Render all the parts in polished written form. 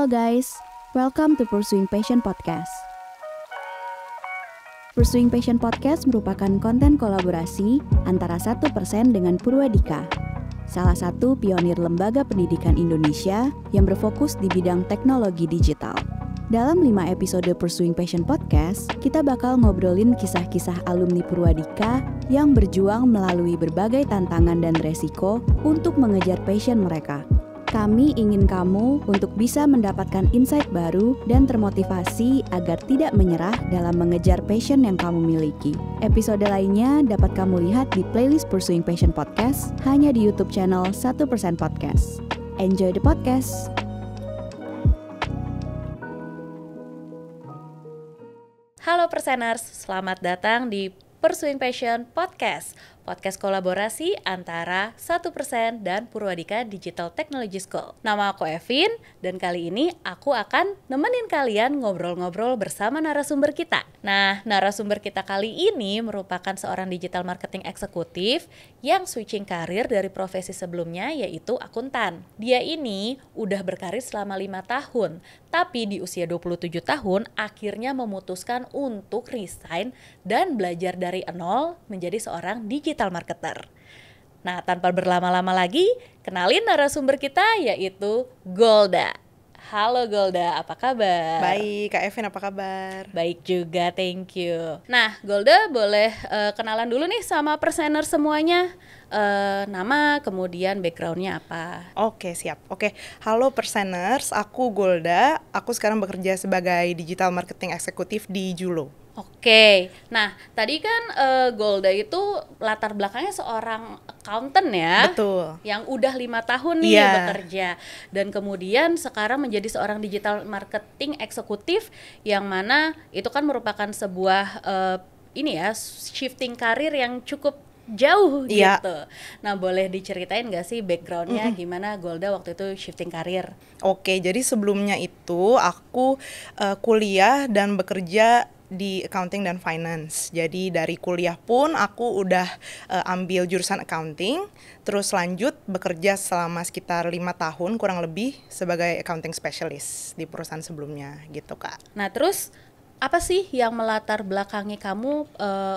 Halo guys, welcome to Pursuing Passion Podcast. Pursuing Passion Podcast merupakan konten kolaborasi antara 1% dengan Purwadika, salah satu pionir lembaga pendidikan Indonesia yang berfokus di bidang teknologi digital. Dalam 5 episode Pursuing Passion Podcast, kita bakal ngobrolin kisah-kisah alumni Purwadika yang berjuang melalui berbagai tantangan dan resiko untuk mengejar passion mereka. Kami ingin kamu untuk bisa mendapatkan insight baru dan termotivasi agar tidak menyerah dalam mengejar passion yang kamu miliki. Episode lainnya dapat kamu lihat di playlist Pursuing Passion Podcast hanya di YouTube channel 1% Podcast. Enjoy the podcast! Halo Perseners, selamat datang di Pursuing Passion Podcast. Podcast kolaborasi antara 1% dan Purwadika Digital Technology School. Nama aku Evin, dan kali ini aku akan nemenin kalian ngobrol-ngobrol bersama narasumber kita. Nah, narasumber kita kali ini merupakan seorang digital marketing eksekutif yang switching karir dari profesi sebelumnya, yaitu akuntan. Dia ini udah berkarir selama 5 tahun, tapi di usia 27 tahun akhirnya memutuskan untuk resign dan belajar dari nol menjadi seorang digital marketer. Nah, tanpa berlama-lama lagi, kenalin narasumber kita yaitu Golda. Halo Golda, apa kabar? Baik, Kak Evin, apa kabar? Baik juga, thank you. Nah, Golda boleh kenalan dulu nih sama Persener semuanya. Nama, kemudian backgroundnya apa? Oke, siap. Oke, halo Perseners, aku Golda. Aku sekarang bekerja sebagai digital marketing eksekutif di Julo. Oke, nah tadi kan Golda itu latar belakangnya seorang accountant ya. Betul. Yang udah 5 tahun nih bekerja. Dan kemudian sekarang menjadi seorang digital marketing eksekutif, yang mana itu kan merupakan sebuah shifting karir yang cukup jauh gitu. Nah, boleh diceritain gak sih backgroundnya gimana Golda waktu itu shifting karir? Oke, jadi sebelumnya itu aku kuliah dan bekerja di accounting dan finance. Jadi dari kuliah pun aku udah ambil jurusan accounting, terus lanjut bekerja selama sekitar 5 tahun kurang lebih sebagai accounting specialist di perusahaan sebelumnya gitu, Kak. Nah, terus apa sih yang melatar belakangi kamu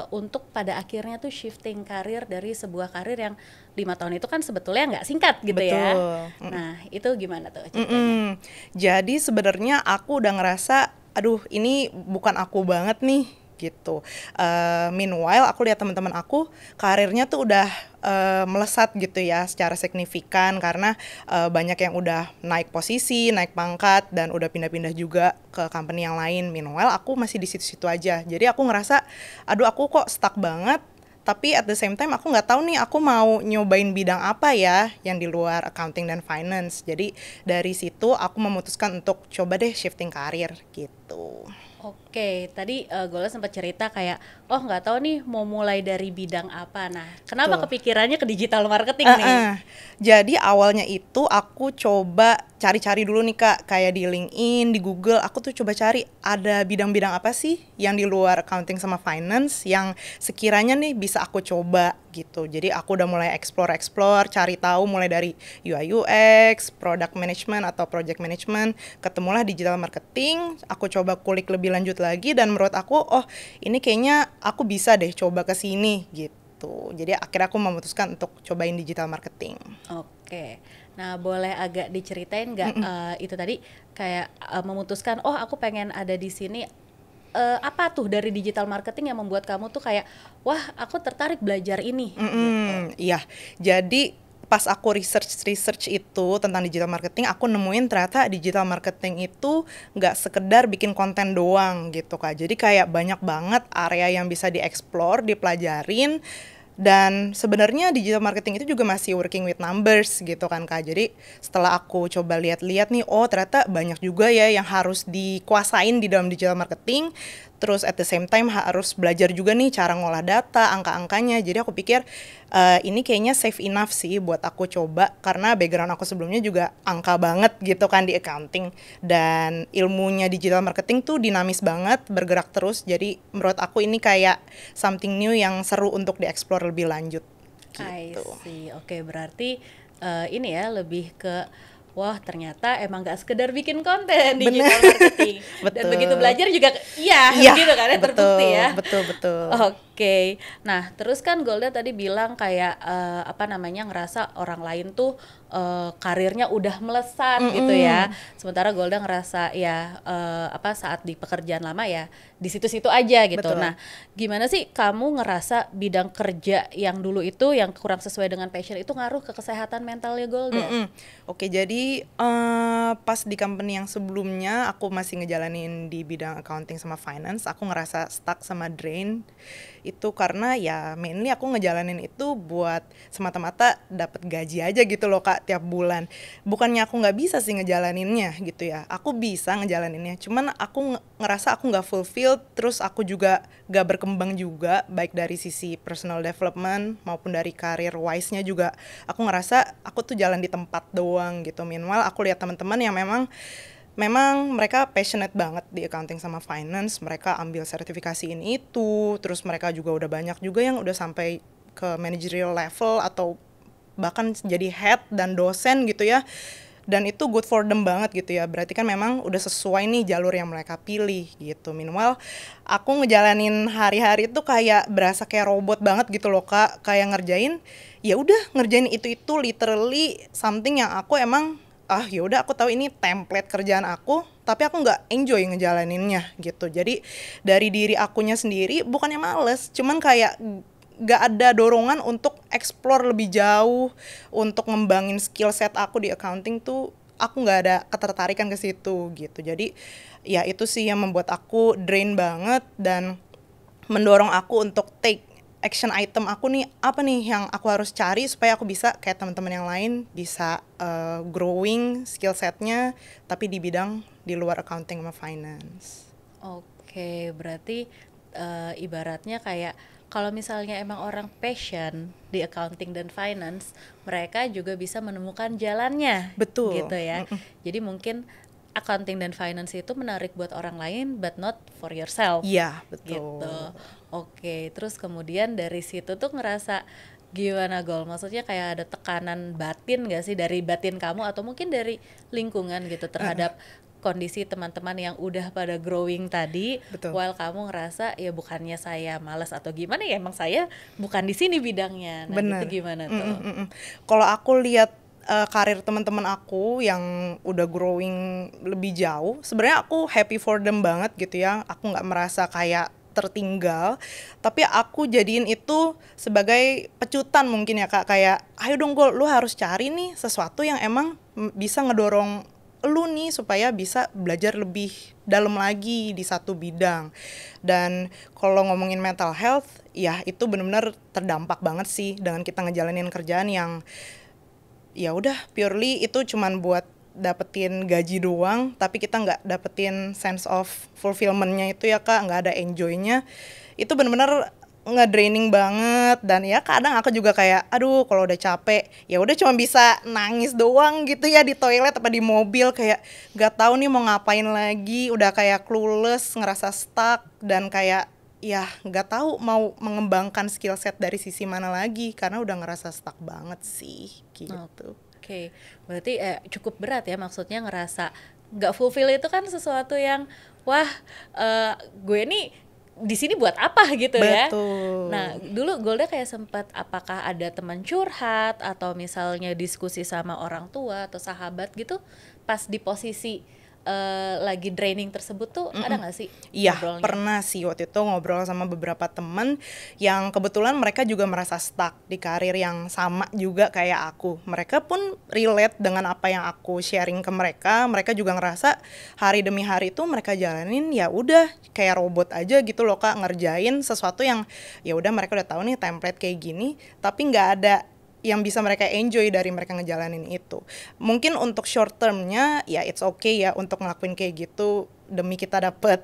untuk pada akhirnya tuh shifting karir dari sebuah karir yang 5 tahun itu kan sebetulnya nggak singkat gitu. Betul. Ya? Nah, itu gimana tuh ceritanya? Jadi sebenarnya aku udah ngerasa aduh ini bukan aku banget nih gitu. Meanwhile aku lihat teman-teman aku karirnya tuh udah melesat gitu ya secara signifikan karena banyak yang udah naik posisi, naik pangkat dan udah pindah-pindah juga ke company yang lain. Meanwhile aku masih di situ-situ aja. Jadi aku ngerasa aduh aku kok stuck banget. Tapi at the same time aku nggak tahu nih aku mau nyobain bidang apa ya yang di luar accounting dan finance. Jadi dari situ aku memutuskan untuk coba deh shifting karir gitu. Oke, tadi Golda sempat cerita kayak, oh nggak tahu nih mau mulai dari bidang apa. Nah, kenapa kepikirannya ke digital marketing nih? Jadi awalnya itu aku coba cari-cari dulu nih Kak, kayak di LinkedIn, di Google, aku tuh coba cari ada bidang-bidang apa sih yang di luar accounting sama finance yang sekiranya nih bisa aku coba gitu. Jadi aku udah mulai explore, cari tahu mulai dari UI UX, product management atau project management, ketemulah digital marketing, aku coba kulik lebih lanjut lagi dan menurut aku, oh ini kayaknya aku bisa deh coba ke sini gitu. Jadi akhirnya aku memutuskan untuk cobain digital marketing. Oke. Nah, boleh agak diceritain nggak itu tadi kayak memutuskan, oh aku pengen ada di sini. Apa tuh dari digital marketing yang membuat kamu tuh kayak, wah aku tertarik belajar ini? Gitu. Iya, jadi pas aku research itu tentang digital marketing, aku nemuin ternyata digital marketing itu nggak sekedar bikin konten doang gitu Kak. Jadi kayak banyak banget area yang bisa dieksplor, dipelajarin. Dan sebenarnya digital marketing itu juga masih working with numbers gitu kan Kak. Jadi setelah aku coba lihat-lihat nih, oh ternyata banyak juga ya yang harus dikuasain di dalam digital marketing. Terus at the same time harus belajar juga nih cara ngolah data, angka-angkanya. Jadi aku pikir ini kayaknya safe enough sih buat aku coba. Karena background aku sebelumnya juga angka banget gitu kan di accounting. Dan ilmunya digital marketing tuh dinamis banget, bergerak terus. Jadi menurut aku ini kayak something new yang seru untuk dieksplor lebih lanjut gitu. I see. Oke, berarti ini ya lebih ke wah ternyata emang gak sekedar bikin konten Bener. digital marketing. Dan Betul. begitu belajar juga iya gitu kan ya, terbukti ya. Betul. Oke. Nah, terus kan Golda tadi bilang kayak ngerasa orang lain tuh karirnya udah melesat gitu ya. Sementara Golda ngerasa ya saat di pekerjaan lama ya di situ-situ aja gitu. Betul. Nah, gimana sih kamu ngerasa bidang kerja yang dulu itu yang kurang sesuai dengan passion itu ngaruh ke kesehatan mentalnya Golda? Oke, jadi pas di company yang sebelumnya aku masih ngejalanin di bidang accounting sama finance, aku ngerasa stuck sama drain. Itu karena ya mainly aku ngejalanin itu buat semata-mata dapat gaji aja gitu loh Kak tiap bulan. Bukannya aku nggak bisa sih ngejalaninnya gitu ya, aku bisa ngejalaninnya, cuman aku ngerasa aku nggak fulfilled, terus aku juga nggak berkembang juga, baik dari sisi personal development maupun dari career wise-nya juga. Aku ngerasa aku tuh jalan di tempat doang gitu. Meanwhile aku lihat teman-teman yang memang mereka passionate banget di accounting sama finance, mereka ambil sertifikasi ini itu, terus mereka juga udah banyak juga yang udah sampai ke managerial level atau bahkan jadi head dan dosen gitu ya. Dan itu good for them banget gitu ya, berarti kan memang udah sesuai nih jalur yang mereka pilih gitu. Meanwhile aku ngejalanin hari-hari itu kayak berasa kayak robot banget gitu loh Kak, kayak ngerjain itu literally something yang aku emang ya udah aku tahu ini template kerjaan aku, tapi aku nggak enjoy ngejalaninnya gitu. Jadi dari diri akunya sendiri bukannya males, cuman kayak nggak ada dorongan untuk explore lebih jauh, untuk ngembangin skill set aku di accounting tuh aku nggak ada ketertarikan ke situ gitu. Jadi ya itu sih yang membuat aku drain banget dan mendorong aku untuk take action item aku nih, apa nih yang aku harus cari supaya aku bisa kayak teman-teman yang lain bisa growing skill setnya tapi di bidang di luar accounting sama finance. Oke, berarti ibaratnya kayak kalau misalnya emang orang passion di accounting dan finance, mereka juga bisa menemukan jalannya. Betul. Gitu ya. Jadi mungkin accounting dan finance itu menarik buat orang lain but not for yourself. Iya, betul. Gitu. Oke, terus kemudian dari situ tuh ngerasa gimana Gol? Maksudnya kayak ada tekanan batin gak sih dari batin kamu atau mungkin dari lingkungan gitu terhadap kondisi teman-teman yang udah pada growing tadi. Betul. While kamu ngerasa ya bukannya saya malas atau gimana ya emang saya bukan di sini bidangnya. Nah, Bener. gitu gimana tuh? Kalau aku lihat karir teman-teman aku yang udah growing lebih jauh, sebenarnya aku happy for them banget gitu ya. Aku nggak merasa kayak tertinggal, tapi aku jadiin itu sebagai pecutan mungkin ya Kak, kayak ayo dong Gol, lu harus cari nih sesuatu yang emang bisa ngedorong lu nih supaya bisa belajar lebih dalam lagi di satu bidang. Dan kalau ngomongin mental health, ya itu benar-benar terdampak banget sih dengan kita ngejalanin kerjaan yang ya udah purely itu cuman buat dapetin gaji doang, tapi kita nggak dapetin sense of fulfillment-nya itu ya Kak, nggak ada enjoy-nya. Itu benar-benar nge-draining banget. Dan ya kadang aku juga kayak aduh kalau udah capek ya udah cuma bisa nangis doang gitu ya di toilet apa di mobil, kayak nggak tahu nih mau ngapain lagi, udah kayak clueless, ngerasa stuck dan kayak ya nggak tahu mau mengembangkan skill set dari sisi mana lagi karena udah ngerasa stuck banget sih gitu. Oke, berarti cukup berat ya, maksudnya ngerasa nggak fulfill itu kan sesuatu yang wah gue nih di sini buat apa gitu ya. Betul. Nah, dulu Golda kayak sempat apakah ada teman curhat atau misalnya diskusi sama orang tua atau sahabat gitu pas di posisi lagi draining tersebut tuh ada nggak sih? Iya, ngobrolnya? pernah sih waktu itu ngobrol sama beberapa temen yang kebetulan mereka juga merasa stuck di karir yang sama juga kayak aku. Mereka pun relate dengan apa yang aku sharing ke mereka. Mereka juga ngerasa hari demi hari itu mereka jalanin ya udah kayak robot aja gitu loh Kak, ngerjain sesuatu yang ya udah mereka udah tahu nih template kayak gini, tapi nggak ada yang bisa mereka enjoy dari mereka ngejalanin itu. Mungkin untuk short termnya ya it's okay ya untuk ngelakuin kayak gitu demi kita dapet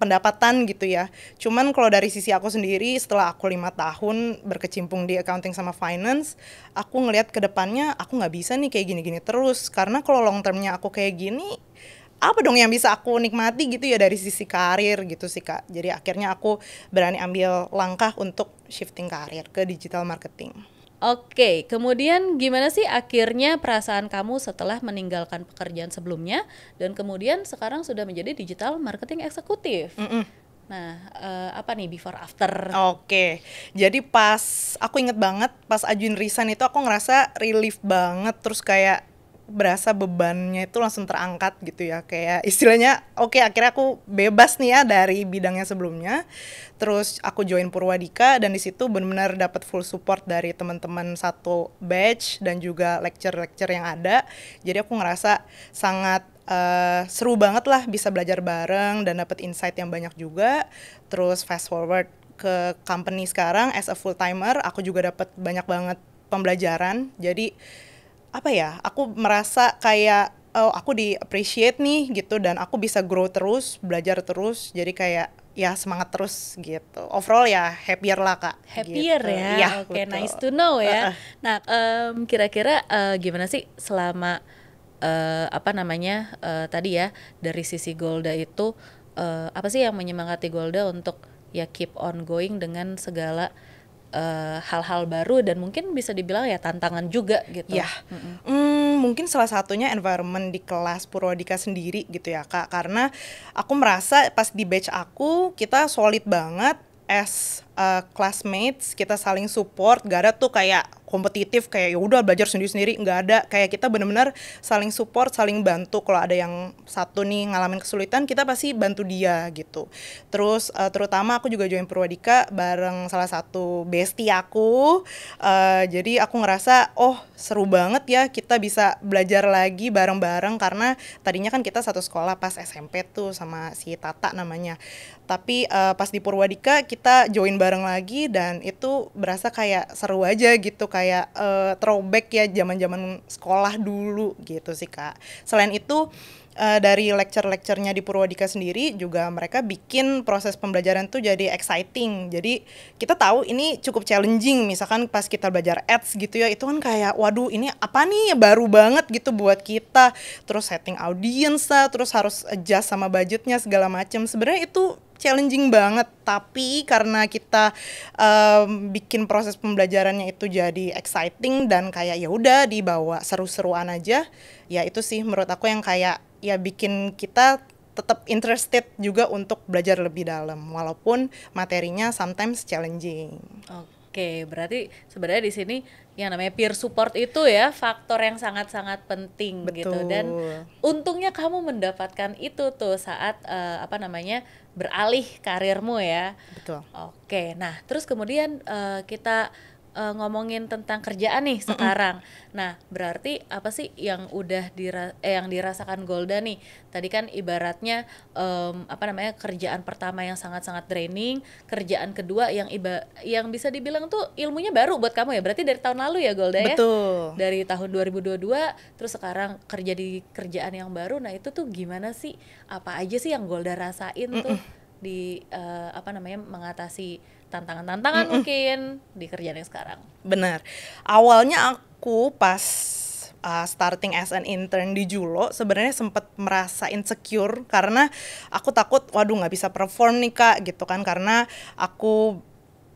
pendapatan gitu ya. Cuman kalau dari sisi aku sendiri setelah aku 5 tahun berkecimpung di accounting sama finance, aku ngelihat ke depannya aku nggak bisa nih kayak gini-gini terus, karena kalau long termnya aku kayak gini apa dong yang bisa aku nikmati gitu ya dari sisi karir gitu sih Kak. Jadi akhirnya aku berani ambil langkah untuk shifting karir ke digital marketing. Oke, kemudian gimana sih akhirnya perasaan kamu setelah meninggalkan pekerjaan sebelumnya dan kemudian sekarang sudah menjadi digital marketing eksekutif? Nah, apa nih before after? Oke, jadi pas aku inget banget pas ajuin resign itu aku ngerasa relief banget, terus kayak berasa bebannya itu langsung terangkat gitu ya, kayak istilahnya oke, akhirnya aku bebas nih ya dari bidangnya sebelumnya. Terus aku join Purwadika dan di situ benar-benar dapat full support dari teman-teman satu batch dan juga lecture-lecture yang ada. Jadi aku ngerasa sangat seru banget lah bisa belajar bareng dan dapat insight yang banyak juga. Terus fast forward ke company sekarang as a full timer, aku juga dapat banyak banget pembelajaran. Jadi apa ya, aku merasa kayak oh, aku di appreciate nih gitu dan aku bisa grow terus, belajar terus. Jadi kayak ya semangat terus gitu. Overall ya happier lah Kak. Happier gitu. ya, oke, Betul. nice to know ya. Nah, kira-kira gimana sih selama apa namanya tadi ya dari sisi Golda itu apa sih yang menyemangati Golda untuk ya keep on going dengan segala hal-hal baru dan mungkin bisa dibilang ya tantangan juga gitu. Ya, mungkin salah satunya environment di kelas Purwadika sendiri gitu ya Kak. Karena aku merasa pas di batch aku, kita solid banget as classmates, kita saling support, gak ada tuh kayak kompetitif kayak ya udah belajar sendiri-sendiri, nggak ada. Kayak kita benar-benar saling support, saling bantu. Kalau ada yang satu nih ngalamin kesulitan, kita pasti bantu dia gitu. Terus terutama aku juga join Purwadika bareng salah satu bestie aku. Jadi aku ngerasa oh seru banget ya kita bisa belajar lagi bareng-bareng karena tadinya kan kita satu sekolah pas SMP tuh sama si Tata namanya. Tapi pas di Purwadika kita join bareng lagi dan itu berasa kayak seru aja gitu, kayak throwback ya zaman-zaman sekolah dulu gitu sih Kak. Selain itu dari lecture-lecturenya di Purwadika sendiri juga mereka bikin proses pembelajaran tuh jadi exciting. Jadi kita tahu ini cukup challenging, misalkan pas kita belajar ads gitu ya, itu kan kayak waduh ini apa nih baru banget gitu buat kita. Terus setting audience lah, terus harus adjust sama budgetnya segala macam. Sebenarnya itu challenging banget, tapi karena kita bikin proses pembelajarannya itu jadi exciting dan kayak ya udah dibawa seru-seruan aja, ya itu sih menurut aku yang kayak ya bikin kita tetap interested juga untuk belajar lebih dalam walaupun materinya sometimes challenging. Oke, berarti sebenarnya di sini yang namanya peer support itu ya faktor yang sangat-sangat penting. Betul. Gitu. Dan untungnya kamu mendapatkan itu tuh saat apa namanya beralih karirmu ya. Betul. Oke, nah terus kemudian kita ngomongin tentang kerjaan nih sekarang. Nah, berarti apa sih yang udah yang dirasakan Golda nih? Tadi kan ibaratnya apa namanya kerjaan pertama yang sangat-sangat draining, kerjaan kedua yang bisa dibilang tuh ilmunya baru buat kamu ya. Berarti dari tahun lalu ya Golda ya? Betul. Dari tahun 2022 terus sekarang kerja di kerjaan yang baru. Nah, itu tuh gimana sih? Apa aja sih yang Golda rasain tuh di apa namanya mengatasi tantangan-tantangan mungkin di kerjaan yang sekarang? Benar. Awalnya aku pas starting as an intern di Julo sebenarnya sempat merasa insecure karena aku takut waduh nggak bisa perform nih Kak gitu kan, karena aku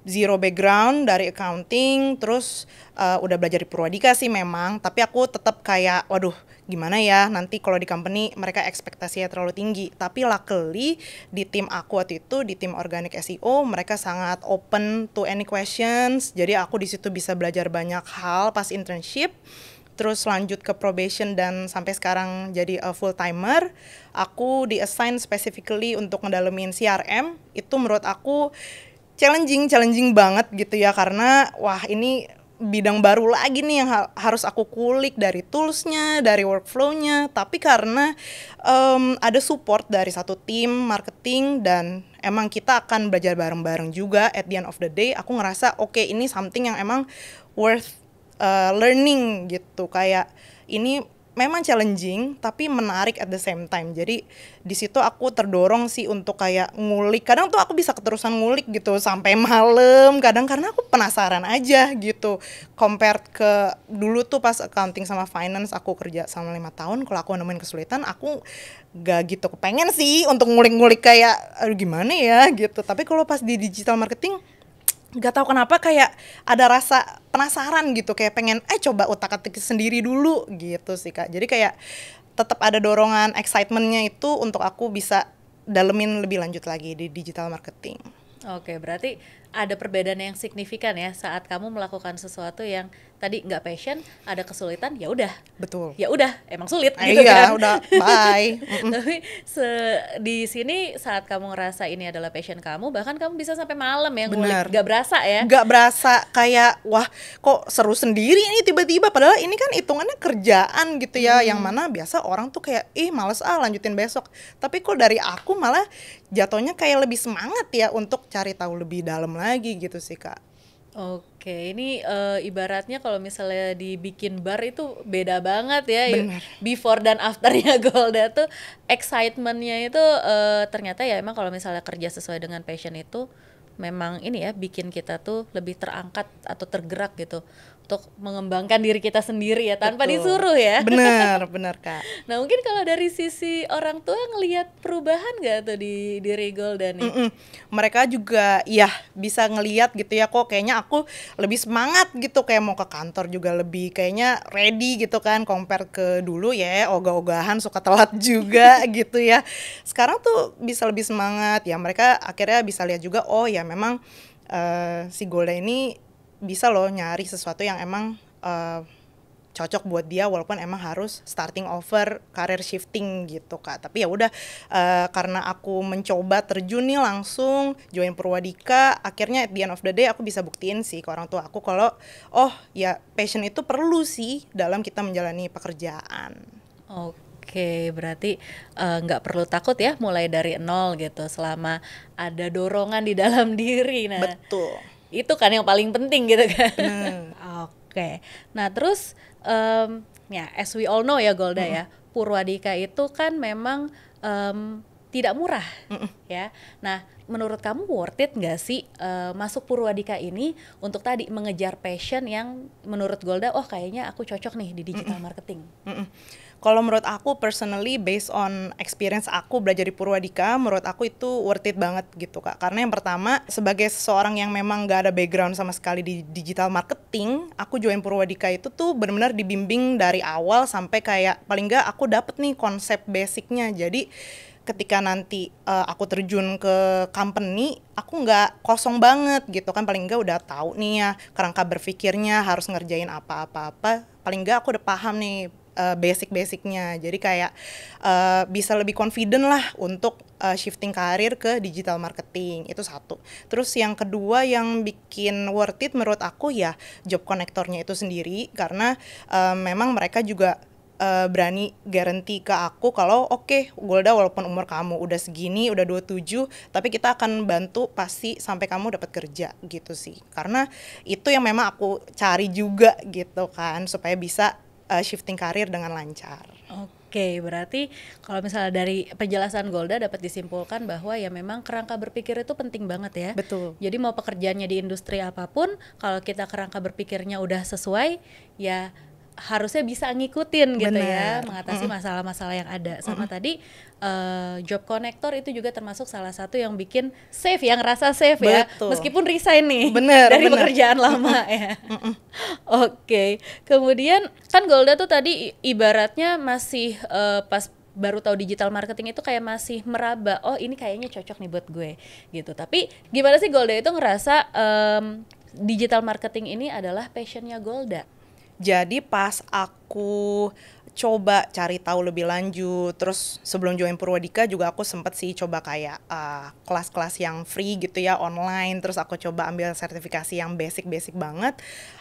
zero background dari accounting, terus udah belajar di Purwadika sih memang, tapi aku tetap kayak waduh gimana ya nanti kalau di company mereka ekspektasinya terlalu tinggi. Tapi luckily di tim aku waktu itu, di tim organic SEO, mereka sangat open to any questions. Jadi aku di situ bisa belajar banyak hal pas internship. Terus lanjut ke probation dan sampai sekarang jadi full timer. Aku di-assign specifically untuk ngedalemin CRM. Itu menurut aku challenging banget gitu ya, karena wah ini bidang baru lagi nih yang harus aku kulik dari toolsnya, dari workflow-nya. Tapi karena ada support dari satu tim marketing dan emang kita akan belajar bareng-bareng juga at the end of the day, aku ngerasa oke, ini something yang emang worth learning gitu. Kayak ini memang challenging tapi menarik at the same time. Jadi di situ aku terdorong sih untuk kayak ngulik. Kadang tuh aku bisa keterusan ngulik gitu sampai malam kadang, karena aku penasaran aja gitu. Compared ke dulu tuh pas accounting sama finance aku kerja sama 5 tahun, kalau aku nemuin kesulitan aku gak gitu kepengen sih untuk ngulik-ngulik kayak aduh gimana ya gitu. Tapi kalau pas di digital marketing nggak tahu kenapa kayak ada rasa penasaran gitu, kayak pengen coba utak-atik sendiri dulu gitu sih Kak. Jadi kayak tetap ada dorongan excitementnya itu untuk aku bisa dalemin lebih lanjut lagi di digital marketing. Oke, berarti ada perbedaan yang signifikan ya saat kamu melakukan sesuatu yang tadi nggak passion, ada kesulitan, ya udah. Betul. Ya udah, emang sulit gitu Iya, kan. udah bye. Tapi di sini saat kamu ngerasa ini adalah passion kamu, bahkan kamu bisa sampai malam ya ngulik, Bener. nggak berasa ya. Nggak berasa kayak wah kok seru sendiri ini tiba-tiba, padahal ini kan hitungannya kerjaan gitu ya, yang mana biasa orang tuh kayak males lanjutin besok, tapi kok dari aku malah jatuhnya kayak lebih semangat ya untuk cari tahu lebih dalam lagi gitu sih Kak. Oke, ini ibaratnya kalau misalnya dibikin bar itu beda banget ya. Bener. Before dan afternya Golda tuh excitementnya itu ternyata ya emang kalau misalnya kerja sesuai dengan passion itu memang ini ya bikin kita tuh lebih terangkat atau tergerak gitu untuk mengembangkan diri kita sendiri ya tanpa Betul. disuruh ya. Bener Kak. Nah mungkin kalau dari sisi orang tua ngelihat perubahan gak tuh di diri Golda nih? Mereka juga ya bisa ngelihat gitu ya, kok kayaknya aku lebih semangat gitu, kayak mau ke kantor juga lebih kayaknya ready gitu kan, compare ke dulu ya ogah-ogahan suka telat juga gitu ya. Sekarang tuh bisa lebih semangat ya, mereka akhirnya bisa lihat juga oh ya memang si Golda ini bisa loh nyari sesuatu yang emang cocok buat dia, walaupun emang harus starting over, career shifting gitu Kak. Tapi ya udah karena aku mencoba terjun nih langsung join Purwadika, akhirnya at the end of the day aku bisa buktiin sih ke orang tua aku kalau oh ya passion itu perlu sih dalam kita menjalani pekerjaan. Oke, berarti nggak perlu takut ya mulai dari nol gitu selama ada dorongan di dalam diri. Nah, Betul. itu kan yang paling penting gitu kan. Oke, nah terus ya as we all know ya Golda ya, Purwadika itu kan memang tidak murah ya. Nah menurut kamu worth it nggak sih masuk Purwadika ini untuk tadi mengejar passion yang menurut Golda oh kayaknya aku cocok nih di digital marketing? Kalau menurut aku personally based on experience aku belajar di Purwadika, menurut aku itu worth it banget gitu Kak. Karena yang pertama, sebagai seseorang yang memang gak ada background sama sekali di digital marketing, aku join Purwadika itu tuh benar-benar dibimbing dari awal sampai kayak paling gak aku dapet nih konsep basicnya. Jadi ketika nanti aku terjun ke company, aku nggak kosong banget gitu kan, paling nggak udah tahu nih ya kerangka berpikirnya harus ngerjain apa-apa, paling nggak aku udah paham nih basic-basicnya, jadi kayak bisa lebih confident lah untuk shifting karir ke digital marketing, itu satu. Terus yang kedua yang bikin worth it menurut aku ya job connectornya itu sendiri, karena memang mereka juga berani guarantee ke aku kalau oke, Golda walaupun umur kamu udah segini, udah 27, tapi kita akan bantu pasti sampai kamu dapat kerja gitu sih. Karena itu yang memang aku cari juga gitu kan, supaya bisa shifting karir dengan lancar. Oke, berarti kalau misalnya dari penjelasan Golda dapat disimpulkan bahwa ya memang kerangka berpikir itu penting banget ya. Betul. Jadi mau pekerjaannya di industri apapun, kalau kita kerangka berpikirnya udah sesuai, ya harusnya bisa ngikutin gitu ya, mengatasi masalah-masalah yang ada. Sama tadi job connector itu juga termasuk salah satu yang bikin safe, yang rasa safe ya, meskipun resign nih dari pekerjaan lama ya. Oke, kemudian kan Golda tuh tadi ibaratnya masih pas baru tahu digital marketing itu kayak masih meraba, oh ini kayaknya cocok nih buat gue gitu. Tapi gimana sih Golda itu ngerasa digital marketing ini adalah passionnya Golda? Jadi pas aku coba cari tahu lebih lanjut, terus sebelum join Purwadika juga aku sempet sih coba kayak kelas-kelas yang free gitu ya, online, terus aku coba ambil sertifikasi yang basic-basic banget.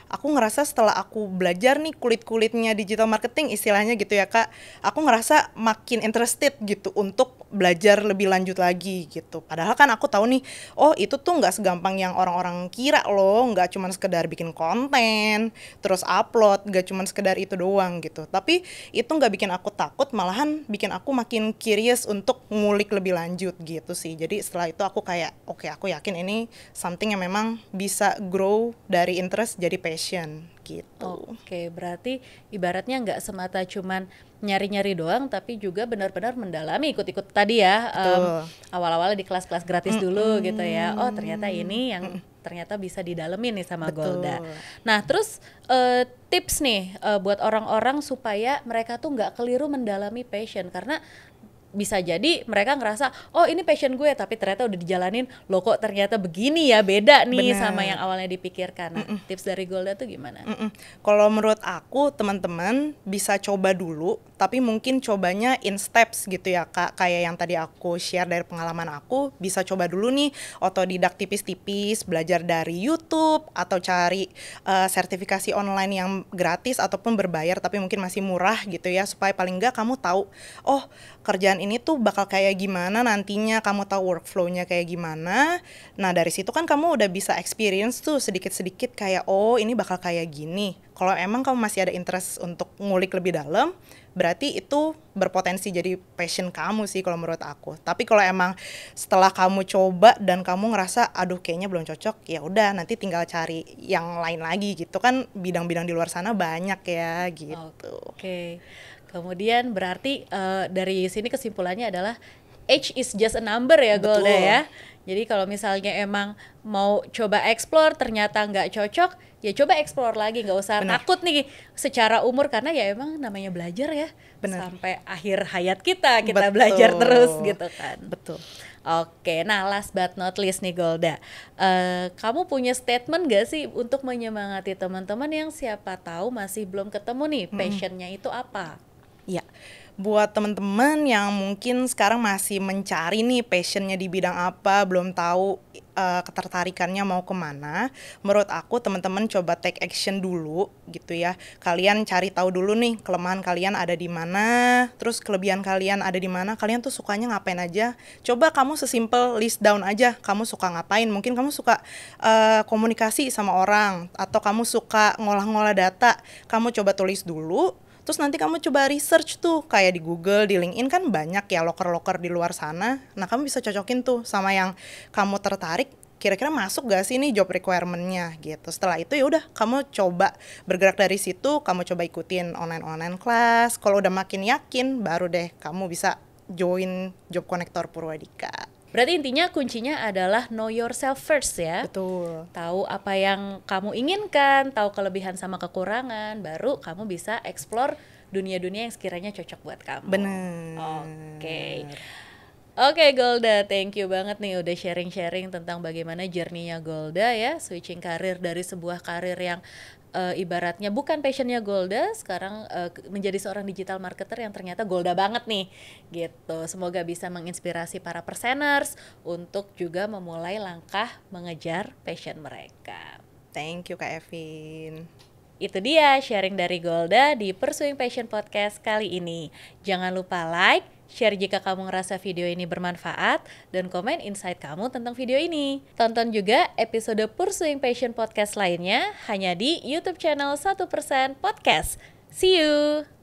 Aku ngerasa setelah aku belajar nih kulit-kulitnya digital marketing istilahnya gitu ya Kak, aku ngerasa makin interested gitu untuk belajar lebih lanjut lagi gitu. Padahal kan aku tahu nih, oh itu tuh nggak segampang yang orang-orang kira loh, nggak cuma sekedar bikin konten, terus upload, nggak cuma sekedar itu doang gitu. Tapi itu nggak bikin aku takut, malahan bikin aku makin curious untuk ngulik lebih lanjut gitu sih. Jadi setelah itu aku kayak, oke, aku yakin ini something yang memang bisa grow dari interest jadi passion gitu. Oke, berarti ibaratnya nggak semata cuman nyari-nyari doang, tapi juga benar-benar mendalami, ikut-ikut tadi ya, awal-awal di kelas-kelas gratis dulu gitu ya. Oh ternyata ini yang ternyata bisa didalemin nih sama Betul. Golda. Nah terus tips nih buat orang-orang supaya mereka tuh nggak keliru mendalami passion, karena bisa jadi mereka ngerasa oh ini passion gue, tapi ternyata udah dijalanin loh kok ternyata begini ya, beda nih Bener. sama yang awalnya dipikirkan. Nah, tips dari Golda tuh gimana? Kalau menurut aku teman-teman bisa coba dulu, tapi mungkin cobanya in steps gitu ya Kak. Kayak yang tadi aku share dari pengalaman aku, bisa coba dulu nih otodidak tipis-tipis, belajar dari YouTube atau cari sertifikasi online yang gratis ataupun berbayar tapi mungkin masih murah gitu ya, supaya paling enggak kamu tahu oh kerjaan ini tuh bakal kayak gimana nantinya, kamu tahu workflow-nya kayak gimana. Nah dari situ kan kamu udah bisa experience tuh sedikit-sedikit kayak oh ini bakal kayak gini. Kalau emang kamu masih ada interest untuk ngulik lebih dalam, berarti itu berpotensi jadi passion kamu sih kalau menurut aku. Tapi kalau emang setelah kamu coba dan kamu ngerasa aduh kayaknya belum cocok, ya udah nanti tinggal cari yang lain lagi gitu kan, bidang-bidang di luar sana banyak ya gitu. Oke. Kemudian berarti dari sini kesimpulannya adalah age is just a number ya Golda Betul. ya. Jadi kalau misalnya emang mau coba explore ternyata nggak cocok, ya coba explore lagi, nggak usah Benar. takut nih secara umur, karena ya emang namanya belajar ya. Benar. Sampai akhir hayat kita Betul. belajar terus gitu kan. Betul. Oke, nah last but not least nih Golda, kamu punya statement gak sih untuk menyemangati teman-teman yang siapa tahu masih belum ketemu nih passionnya itu apa? Ya, buat teman-teman yang mungkin sekarang masih mencari nih passionnya di bidang apa, belum tahu ketertarikannya mau kemana, menurut aku teman-teman coba take action dulu gitu ya. Kalian cari tahu dulu nih kelemahan kalian ada di mana, terus kelebihan kalian ada di mana, kalian tuh sukanya ngapain aja. Coba kamu sesimpel list down aja, kamu suka ngapain. Mungkin kamu suka komunikasi sama orang, atau kamu suka ngolah-ngolah data, kamu coba tulis dulu. Terus nanti kamu coba research tuh, kayak di Google, di LinkedIn kan banyak ya loker-loker di luar sana. Nah kamu bisa cocokin tuh sama yang kamu tertarik, kira-kira masuk gak sih nih job requirement-nya gitu. Setelah itu ya udah kamu coba bergerak dari situ, kamu coba ikutin online class. Kalau udah makin yakin, baru deh kamu bisa join Job Connector Purwadika. Berarti intinya kuncinya adalah know yourself first ya. Betul. Tahu apa yang kamu inginkan, tahu kelebihan sama kekurangan, baru kamu bisa explore dunia-dunia yang sekiranya cocok buat kamu. Bener. Oke Golda, thank you banget nih udah sharing-sharing tentang bagaimana journey-nya Golda ya, switching karir dari sebuah karir yang ibaratnya bukan passionnya Golda, sekarang menjadi seorang digital marketer yang ternyata Golda banget nih gitu. Semoga bisa menginspirasi para perseners untuk juga memulai langkah mengejar passion mereka. Thank you Kak Evin. Itu dia sharing dari Golda di Pursuing Passion Podcast kali ini. Jangan lupa like, share jika kamu ngerasa video ini bermanfaat, dan komen insight kamu tentang video ini. Tonton juga episode Pursuing Passion Podcast lainnya hanya di YouTube channel 1% Podcast. See you!